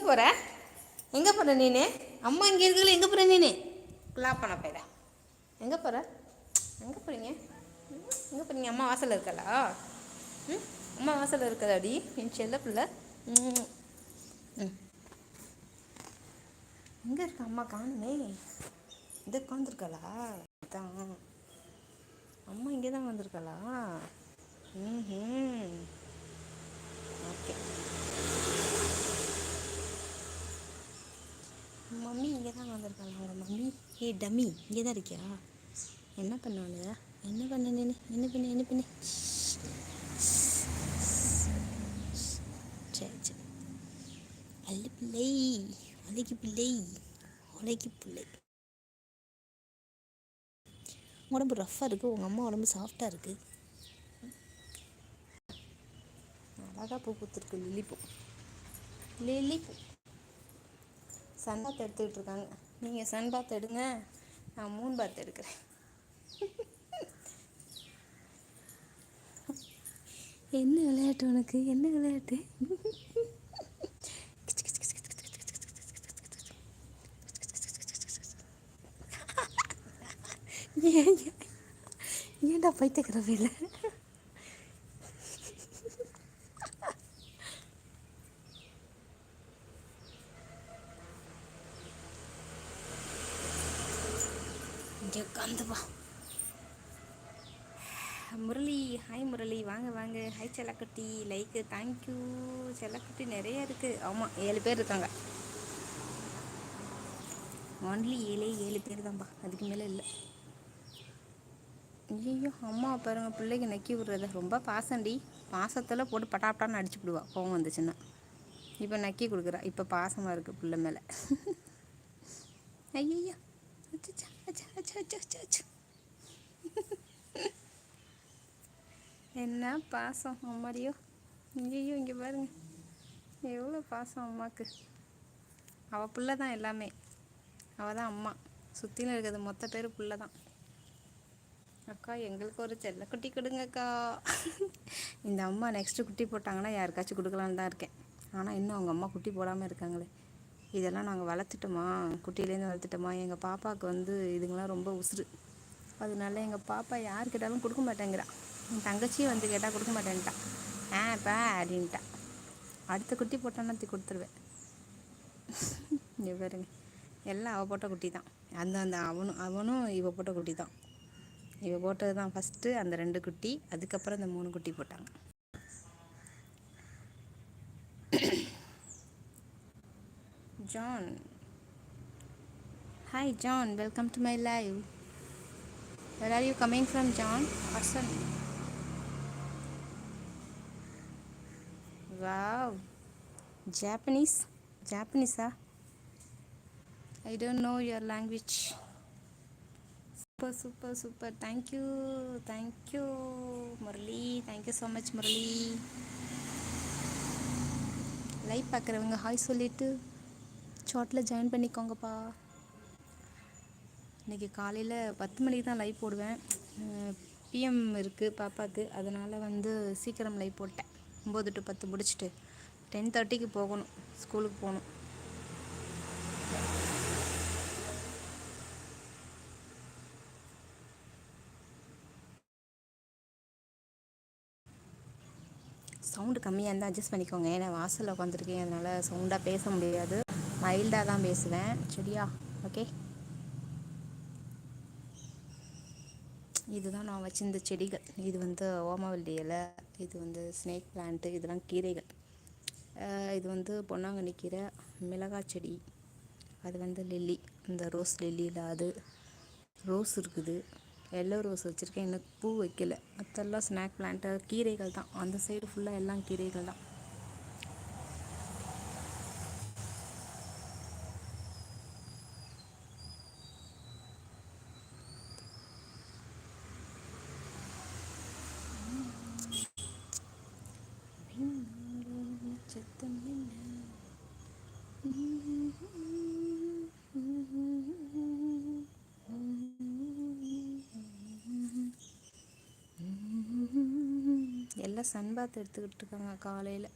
போகிற? எங்கே போகிற நீனு? அம்மா இங்கே இருக்கல, எங்கே போகிற நீனு? கிளாப் பண்ண போயிட. எங்கே போகிற? எங்கே போகிறீங்க? எங்கே போகிறீங்க? அம்மா வாசலில் இருக்கலா? ம், அம்மா வாசலில் இருக்கலாடி என் செல்ல பிள்ளை. ம், எங்கே இருக்க அம்மா? காணுமே. இது உட்காந்துருக்காளா? அதான் அம்மா இங்கே தான் வந்திருக்காளா? ம், ஓகே. மம்மி இங்கே தான் வந்திருக்காங்க. உங்கள் மம்மி டம்மி இங்கே தான் இருக்கியா? என்ன பண்ணாங்க? என்ன பண்ண நீ? என்ன பண்ண? சரி சரி. அல்லு பிள்ளை, அழகி பிள்ளை, உலகி பிள்ளை. உடம்பு ரஃப்பாக இருக்குது, உங்கள் அம்மா உடம்பு சாஃப்டாக இருக்குது. அழகாக பூ பூத்துருக்கு. லில்லிப்பூ. சன் பாத் எடுத்துக்கிட்டு இருக்காங்க. நீங்கள் சன் பாத் எடுங்க, நான் மூன் பாத் எடுக்கிறேன். என்ன விளையாட்டு உனக்கு? என்ன விளையாட்டு? ஏன்டா பைத்தியக்கிற வேலை? இங்கே உட்காந்துப்பா. முரளி, ஹாய் முரளி, வாங்க வாங்க. ஹாய் செல்லக்குட்டி, லைக்கு தேங்க்யூ. செல்லக்குட்டி நிறைய இருக்குது. ஆமாம், 7 பேர் இருக்காங்க. ஒன்லி 7 பேர் தான்ப்பா, அதுக்கு மேலே இல்லை. ஐயோ, அம்மா பாருங்க பிள்ளைக்கு நக்கி விடுறத. ரொம்ப பாசண்டி. பாசத்தில் போட்டு பட்டாப்டான்னு அடிச்சு விடுவா கோவம் வந்துச்சுன்னா. இப்போ நக்கி கொடுக்குறா. இப்போ பாசமாக இருக்குது பிள்ளை மேலே. ஐயோ, அச்சா அச்சா அச்சா அச்சா அச்சா அச்சா. என்ன பாசம் அம்மாடியோ. ஐயோ, இங்கே பாருங்க எவ்வளோ பாசம் அம்மாவுக்கு. அவள் பிள்ளை தான் எல்லாமே. அவள் தான் அம்மா. சுற்றிலும் இருக்கிறது மொத்த பேர் பிள்ளை தான். அக்கா எங்களுக்கு ஒரு செல்ல குட்டி கொடுங்கக்கா. இந்த அம்மா நெக்ஸ்ட்டு குட்டி போட்டாங்கன்னா யாருக்காச்சும் கொடுக்கலான்னு தான் இருக்கேன். ஆனால் இன்னும் அவங்க அம்மா குட்டி போடாமல் இருக்காங்களே. இதெல்லாம் நாங்கள் வளர்த்துட்டோமா, குட்டியிலேருந்து வளர்த்துட்டோமா. எங்கள் பாப்பாவுக்கு வந்து இதுங்களாம் ரொம்ப உசுறு. அதனால எங்கள் பாப்பா யார் கேட்டாலும் கொடுக்க மாட்டேங்கிறா. என் தங்கச்சியும் வந்து கேட்டால் கொடுக்க மாட்டேன்ட்டா. பா அப்படின்ட்டா. அடுத்த குட்டி போட்டான்னா கொடுத்துருவேன். இங்கே பாருங்க, எல்லாம் அவள் போட்ட குட்டி தான். அந்த அவனும் இவள் போட்ட குட்டி தான். இவள் போட்டது தான் ஃபஸ்ட்டு அந்த 2 குட்டி. அதுக்கப்புறம் இந்த 3 குட்டி போட்டாங்க. John, hi John, welcome to my live. Where are you coming from, John? Person. Wow. Japanese, ah? I don't know your language. Super. Thank you, Murali. Thank you so much, Murali. Live பார்க்குறவங்க hi சொல்லிவிட்டு ஷார்ட்டில் join பண்ணிக்கோங்கப்பா. இன்றைக்கி காலையில் 10 மணிக்கு தான் live போடுவேன். PM இருக்குது பாப்பாவுக்கு. அதனால் வந்து சீக்கிரம் லைவ் போட்டேன். 9 to 10 முடிச்சுட்டு 10:30க்கு போகணும், ஸ்கூலுக்கு போகணும். சவுண்டு கம்மியாக இருந்தால் அட்ஜஸ்ட் பண்ணிக்கோங்க. ஏன்னா வாசலில் உட்காந்துருக்கேன், அதனால் சவுண்டாக பேச முடியாது. மைல்டாக தான் பேசுவேன், சரியா? ஓகே. இதுதான் நான் வச்சிருந்த செடிகள். இது வந்து ஓமவல்லி இலை, இது வந்து ஸ்னேக் பிளான்ட்டு, இதெல்லாம் கீரைகள். இது வந்து பொன்னாங்கண்ணி கீரை, மிளகாய் செடி, அது வந்து லில்லி, இந்த ரோஸ் லில்லியில் அது ரோஸ் இருக்குது. எல்லோ ரோஸ் வச்சுருக்கேன், இன்னும் பூ வைக்கல. மற்றெல்லாம் ஸ்நாக் பிளான்ட்டு, கீரைகள் தான். அந்த சைடு ஃபுல்லாக எல்லாம் கீரைகள் தான். எல்லாம் சன் பாத் எடுத்துக்கிட்டு இருக்காங்க காலையில்.